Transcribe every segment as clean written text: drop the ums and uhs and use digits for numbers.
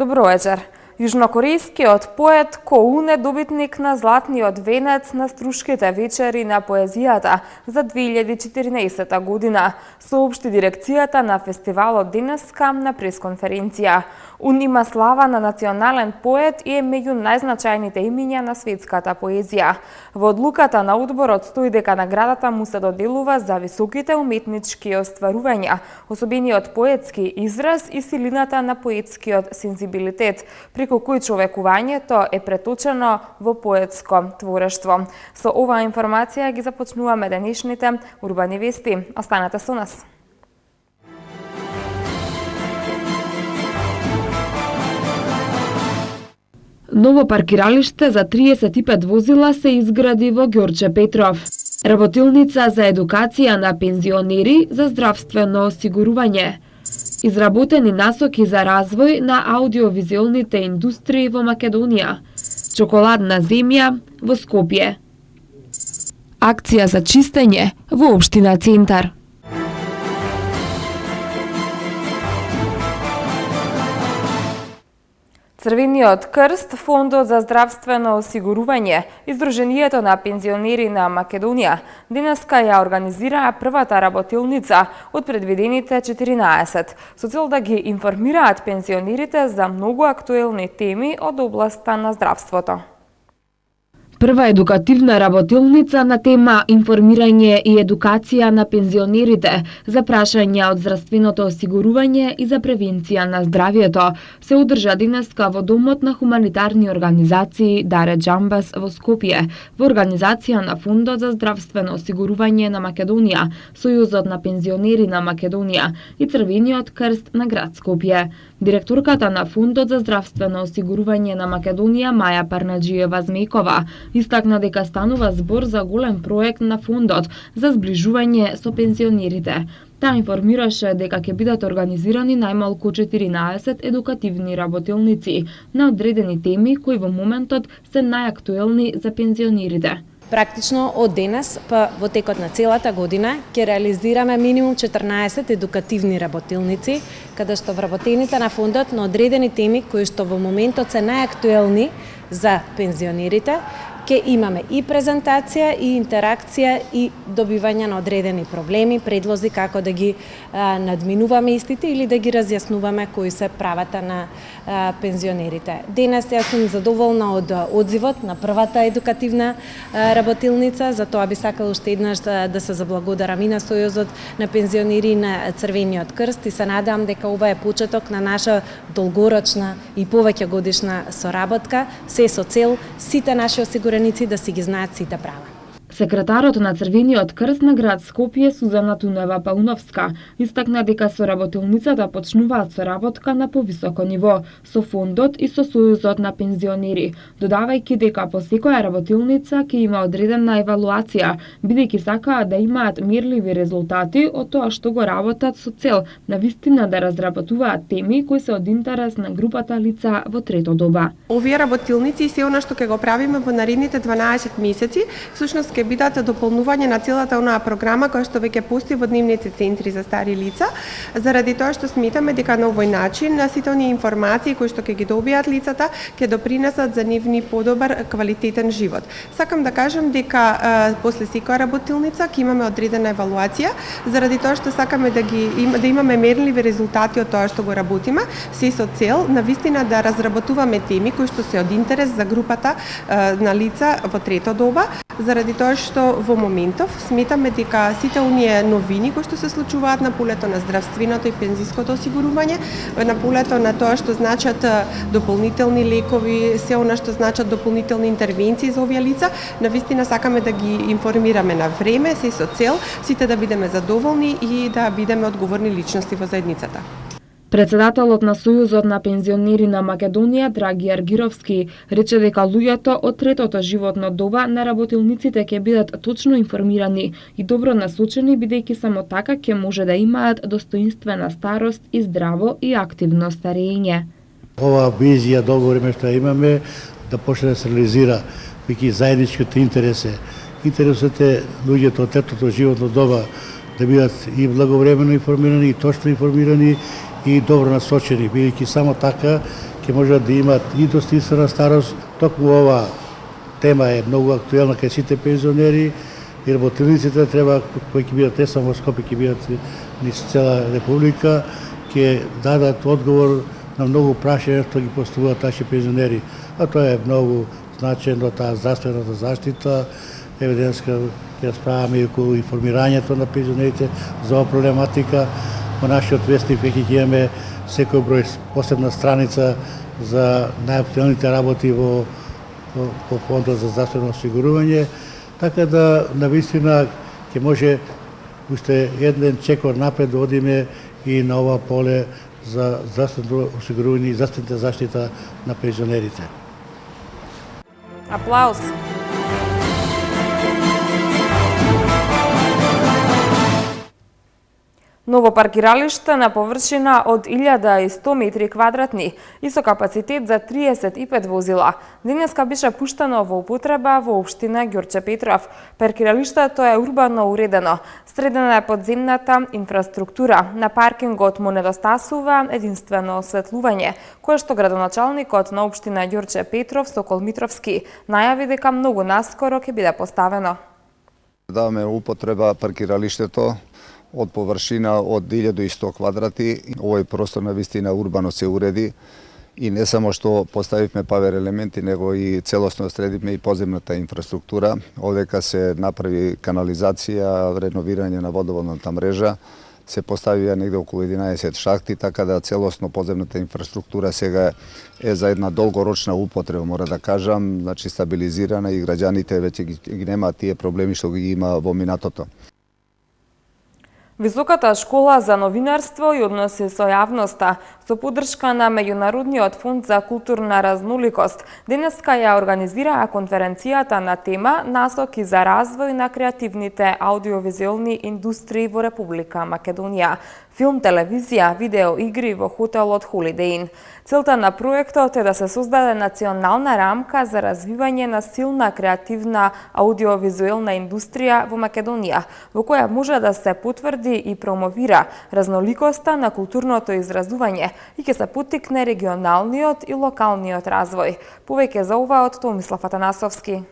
Добро вечер. Јужнокорејскиот поет Ко Ун е добитник на Златниот венец на Струшките вечери на поезијата за 2014 година, соопшти дирекцијата на фестивалот денеска на пресконференција. Ун има слава на национален поет и е меѓу најзначајните имиња на светската поезија. Во одлуката на одборот стои дека наградата му се доделува за високите уметнички остварувања, особениот поетски израз и силината на поетскиот сензибилитет, преку кој човекувањето е преточено во поетско творештво. Со оваа информација ги започнуваме денешните урбани вести. Останете со нас. Ново паркиралиште за 35 возила се изгради во Ѓорче Петров. Работилница за едукација на пензионери за здравствено осигурување. Изработени насоки за развој на аудиовизуелните индустрии во Македонија. Чоколадна земја во Скопје. Акција за чистење во општина Центар. Црвениот крст, Фондот за здравствено осигурување и Сдруженијето на пензионери на Македонија денеска ја организираа првата работилница од предвидените 14, со цел да ги информираат пензионерите за многу актуелни теми од областа на здравството. Прва едукативна работилница на тема информирање и едукација на пензионерите за прашања од здравственото осигурување и за превенција на здравјето се одржа денеска во Домот на хуманитарни организации Даре Џамбас во Скопје, во организација на Фондот за здравствено осигурување на Македонија, Сојузот на пензионери на Македонија и Црвениот крст на град Скопје. Директорката на Фондот за здравствено осигурување на Македонија Маја Парнаџиева Змејкова истакна дека станува збор за голем проект на фондот за зближување со пензионерите. Таа информираше дека ќе бидат организирани најмалку 14 едукативни работилници на одредени теми кои во моментот се најактуелни за пензионерите. Практично од денес па во текот на целата година ќе реализираме минимум 14 едукативни работилници, каде што вработените на фондот на одредени теми кои што во моментот се најактуелни за пензионерите, ќе имаме и презентација, и интеракција, и добивање на одредени проблеми, предлози како да ги надминуваме истите или да ги разјаснуваме кои се правата на пензионерите. Денес јас сум задоволна од одзивот на првата едукативна работилница, за тоа би сакала уште еднаш да се заблагодарам и на Сојузот на пензионери и на Црвениот крст и се надевам дека ова е почеток на наша долгорочна и повеќе годишна соработка, се со цел сите наши осигуреници да си ги знаат сите права. Секретарот на Црвениот крст на град Скопје Сузана Тунева-Пауновска истакна дека со работилницата почнуваат соработка на повисоко ниво со фондот и со Сојузот на пензионери, додавајќи дека по секоја работилница ќе има одредена евалуација, бидејќи сакаат да имаат мерливи резултати од тоа што го работат со цел на вистина да разработуваат теми кои се од интерес на групата лица во трето доба. Овие работилници и се она што ќе го правиме во наредните 12 месеци, всушност ќе бидат дополнување на целата онаа програма која што веќе постои во дневните центри за стари лица, заради тоа што сметаме дека на овој начин сите оние информации кои што ќе ги добијат лицата ќе допринесат за нивни подобар квалитетен живот. Сакам да кажам дека после секоја работилница ќе имаме одредена евалуација, заради тоа што сакаме да имаме мерливи резултати од тоа што го работиме, се со цел на вистина да разработуваме теми кои што се од интерес за групата на лица во трето доба, заради тоа што во моментов сметаме дека сите оние новини кои што се случуваат на полето на здравственото и пензиското осигурување, на полето на тоа што значат дополнителни лекови, се она што значат дополнителни интервенции за овие лица, навистина сакаме да ги информираме на време, се со цел сите да бидеме задоволни и да бидеме одговорни личности во заедницата. Председателот на Сојузот на пензионери на Македонија, Драги Аргировски, рече дека луѓето од третото животно доба на работилниците ќе бидат точно информирани и добро насочени, бидејќи само така ќе може да имаат достоинствена старост и здраво и активно старење. Ова визија долго време што имаме да почне да се реализира, веќе заедничките интереси. Интересот е луѓето од третото животно доба да бидат и благовремено информирани, и точно информирани, и добро насочени, бидејќи само така ќе можат да имат и достоинствена старост. Токму ова тема е многу актуелна кај сите пензионери и работилниците треба, кои ќе бидат не само во Скопје, ќе бидат низ цела република, ќе дадат одговор на многу прашања што ги поставуваат наши пензионери. А тоа е многу значено, таа здравствената заштита, евиденска ќе расправаме и околу информирањето на пензионерите за оваа проблематика. Во нашиот вестник веќе ќе имаме секој број посебна страница за најактуелните работи во фондот за здравствено осигурување, така да навистина ќе може уште еден чекор напред да одиме и на ова поле за здравствено осигурување и здравствената заштита на пензионерите. Аплауз. Ново паркиралиште на површина од 1100 метри квадратни и со капацитет за 35 возила. Денеска беше пуштено во употреба во општина Ѓорче Петров. Паркиралиштето е урбано уредено. Средена е подземната инфраструктура. На паркингот му недостасува единствено осветлување, кое што градоначалникот на општина Ѓорче Петров Сокол Митровски најави дека многу наскоро ќе биде поставено. Даваме употреба паркиралиштето од површина од 1100 квадрати. Овој простор на вистина урбано се уреди и не само што поставивме павер елементи, него и целосно средивме и подземната инфраструктура. Овдека се направи канализација, реновирање на водоводната мрежа, се поставија негде околу 11 шахти, така да целосно подземната инфраструктура сега е за една долгорочна употреба, мора да кажам, значи стабилизирана и граѓаните веќе ги немаат тие проблеми што ги има во минатото. Високата школа за новинарство и односи со јавноста, со поддршка на Меѓународниот фонд за културна разноликост, денеска ја организираа конференцијата на тема Насоки за развој на креативните аудиовизуелни индустрии во Република Македонија. Филм, телевизија, видео игри во хотелот Holiday Inn. Целта на проектот е да се создаде национална рамка за развивање на силна креативна аудиовизуелна индустрија во Македонија, во која може да се потврди и промовира разноликоста на културното изразување и ќе се поттикне регионалниот и локалниот развој. Повеќе за ова од Томислав Атанасовски.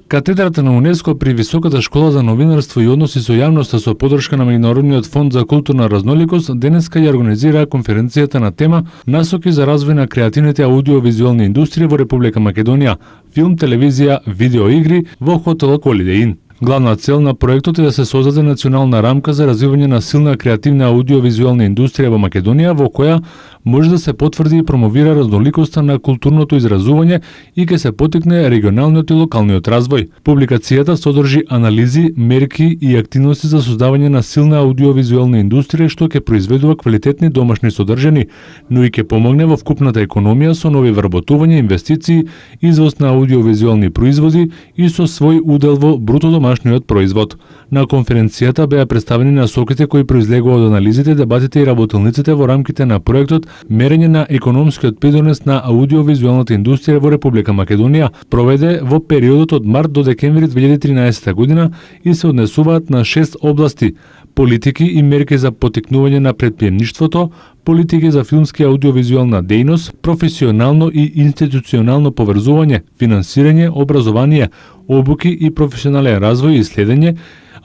Катедрата на УНЕСКО при Високата школа за новинарство и односи со јавноста со поддршка на Меѓународниот фонд за културна разноликост денеска ја организираа конференцијата на тема Насоки за развој на креативните аудиовизуелни индустрии во Република Македонија, филм, телевизија, видео игри во хотелот Holiday Inn. Главна цел на проектот е да се создаде национална рамка за развивање на силна креативна аудиовизуелна индустрија во Македонија, во која може да се потврди и промовира разноликоста на културното изразување и ќе се поттикне регионалниот и локалниот развој. Публикацијата содржи анализи, мерки и активности за создавање на силна аудиовизуелна индустрија што ќе произведува квалитетни домашни содржини, но и ќе помогне во вкупната економија со нови вработувања, инвестиции, извоз на аудиовизуелни производи и со свој удел во бруто домашниот производ. На конференцијата беа представени насоките кои произлегува од анализите, дебатите и работилниците во рамките на проектот Мерење на економскиот придонес на аудиовизуелната индустрија во Република Македонија, проведе во периодот од март до декември 2013 година и се однесуваат на 6 области: политики и мерки за поттикнување на претприемништвото, политики за филмски и аудиовизуелна дејност, професионално и институционално поврзување, финансирање, образование, обуки и професионален развој и следење,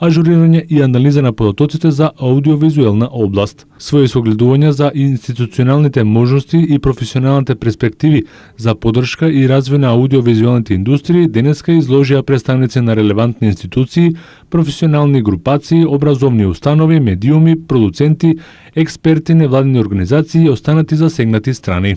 ажурирање и анализа на податоците за аудиовизуелна област. Своји согледувања за институционалните можности и професионалните перспективи за поддршка и развој на аудиовизуелните индустрии денеска изложија представници на релевантни институции, професионални групации, образовни установи, медиуми, продуценти, експерти, невладини организации и останати засегнати страни.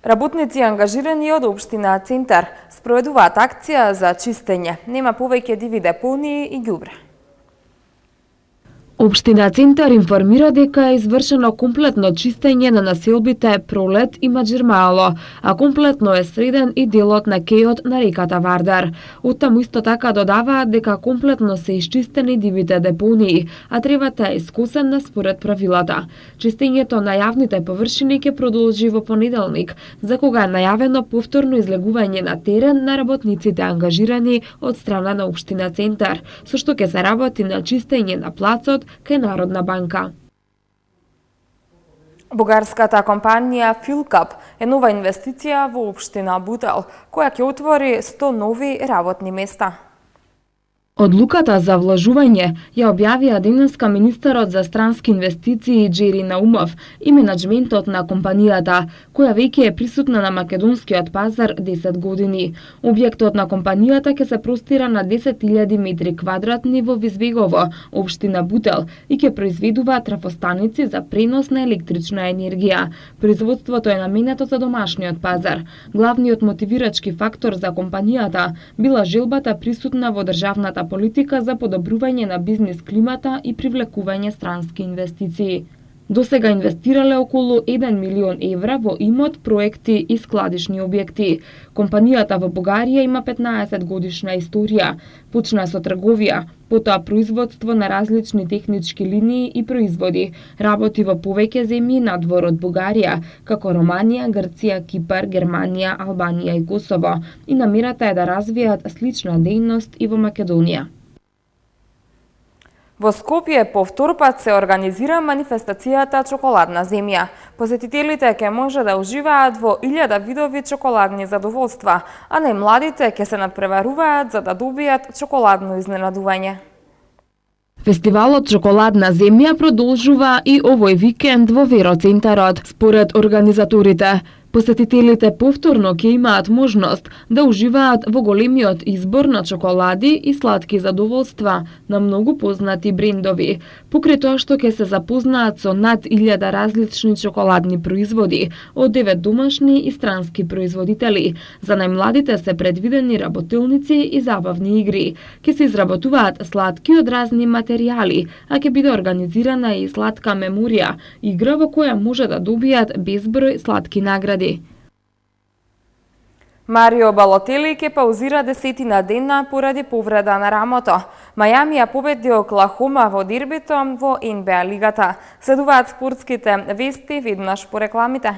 Работници ангажирани од општина Центар спроведуваат акција за чистење. Нема повеќе диви депонии и ѓубре. Општина Центар информира дека е извршено комплетно чистење на населбите Пролет и Маџирмаало, а комплетно е среден и делот на кејот на реката Вардар. Оттаму исто така додаваат дека комплетно се исчистени дивите депонии, а тревата е скосена според правилата. Чистењето на јавните површини ќе продолжи во понеделник, за кога е најавено повторно излегување на терен на работниците ангажирани од страна на Општина Центар, со што ќе се работи на чистење на плацот кај Народна банка. Бугарската компанија Филкап е нова инвестиција во општина Бутел, која ќе отвори 100 нови работни места. Одлуката за вложување ја објавија денеска министерот за странски инвестиции Джери Наумов и менаџментот на компанијата, која веќе е присутна на македонскиот пазар 10 години. Објектот на компанијата ќе се простира на 10.000 метри квадратни во Визбегово, општина Бутел, и ќе произведува трафостаници за пренос на електрична енергија. Производството е наменето за домашниот пазар. Главниот мотивирачки фактор за компанијата била желбата присутна во државната политика за подобрување на бизнис климата и привлекување странски инвестиции. Досега инвестирале околу 1 милион евра во имот, проекти и складишни објекти. Компанијата во Бугарија има 15 годишна историја. Почна со трговија, потоа производство на различни технички линии и производи. Работи во повеќе земји надвор од Бугарија, како Романија, Грција, Кипар, Германија, Албанија и Косово, и намерата е да развијат слична дејност и во Македонија. Во Скопје по втор пат се организира манифестацијата Чоколадна земја. Посетителите ќе може да уживаат во 1000 видови чоколадни задоволства, а најмладите ќе се надпреваруваат за да добијат чоколадно изненадување. Фестивалот Чоколадна земја продолжува и овој викенд во Вероцентарот. Според организаторите, посетителите повторно ќе имаат можност да уживаат во големиот избор на чоколади и сладки задоволства на многу познати брендови, покрај тоа што ќе се запознаат со над 1000 различни чоколадни производи од 9 домашни и странски производители. За најмладите се предвидени работилници и забавни игри. Ќе се изработуваат сладки од разни материјали, а ќе биде организирана и сладка меморија, игра во која може да добијат безброј сладки награди. Марио Балотели ќе паузира 10-на дена поради повреда на рамото. Мајами ја победи Оклахома во дербито во НБА лигата. Следуваат спортските вести веднаш по рекламите.